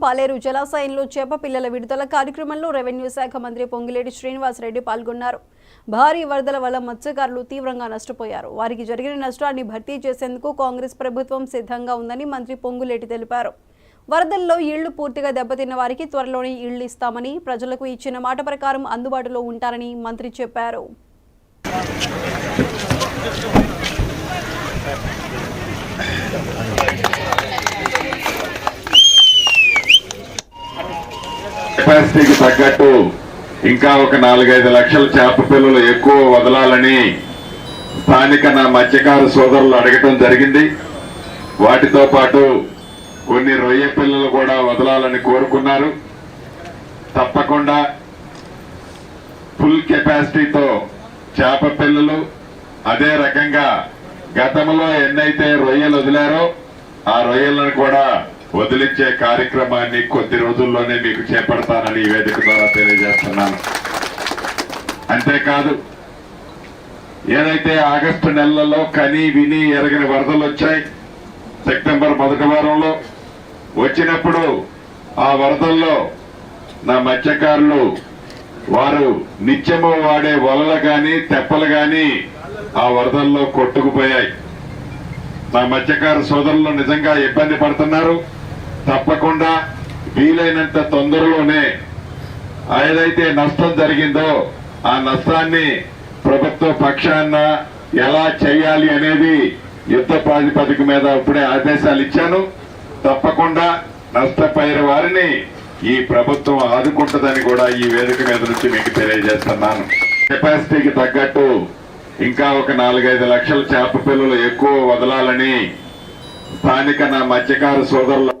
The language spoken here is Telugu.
పాలేరు జలాశయంలో చేప పిల్లల విడుదల కార్యక్రమంలో రెవెన్యూ శాఖ మంత్రి పొంగిలేటి శ్రీనివాసరెడ్డి పాల్గొన్నారు. భారీ వరదల వల్ల మత్స్యకారులు తీవ్రంగా నష్టపోయారు. వారికి జరిగిన నష్టాన్ని భర్తీ చేసేందుకు కాంగ్రెస్ ప్రభుత్వం సిద్ధంగా ఉందని మంత్రి పొంగులేటి తెలిపారు. వరదల్లో ఇళ్లు పూర్తిగా దెబ్బతిన్న వారికి త్వరలోనే ఇళ్లు ఇస్తామని, ప్రజలకు ఇచ్చిన మాట ప్రకారం అందుబాటులో ఉంటారని మంత్రి చెప్పారు. కెపాసిటీకి తగ్గట్టు ఇంకా ఒక 4-5 లక్షల చేప పిల్లలు ఎక్కువ వదలాలని స్థానిక నా మత్స్యకారు సోదరులు అడగటం జరిగింది. వాటితో పాటు కొన్ని రొయ్య పిల్లలు కూడా వదలాలని కోరుకున్నారు. తప్పకుండా ఫుల్ కెపాసిటీతో చేప పిల్లలు, అదే రకంగా గతంలో ఎన్నైతే రొయ్యలు వదిలారో ఆ రొయ్యలను కూడా వదిలించే కార్యక్రమాన్ని కొద్ది రోజుల్లోనే మీకు చేపడతానని ఈ వేదిక ద్వారా తెలియజేస్తున్నాను. అంతేకాదు, ఏదైతే ఆగస్టు నెలలో కని విని ఎరగని వరదలు వచ్చాయి, సెప్టెంబర్ మొదటి వారంలో వచ్చినప్పుడు ఆ వరదల్లో నా మత్స్యకారులు వారు నిత్యము వాడే వలలు గాని తెప్పలు గాని ఆ వరదల్లో కొట్టుకుపోయాయి. నా మత్స్యకారు సోదరులు నిజంగా ఇబ్బంది పడుతున్నారు. తప్పకుండా వీలైనంత తొందరలోనే ఏదైతే నష్టం జరిగిందో ఆ నష్టాన్ని ప్రభుత్వ పక్షాన ఎలా చేయాలి అనేది యుద్ధ ప్రాతిపదిక మీద ఇప్పుడే ఆదేశాలు ఇచ్చాను. తప్పకుండా నష్టపోయిన వారిని ఈ ప్రభుత్వం ఆదుకుంటుందని కూడా ఈ వేదిక మీద నుంచి మీకు తెలియజేస్తున్నాను. కెపాసిటీకి తగ్గట్టు ఇంకా ఒక 4-5 లక్షల చేప పిల్లలు ఎక్కువ వదలాలని స్థానిక నా మత్స్యకారు సోదరులు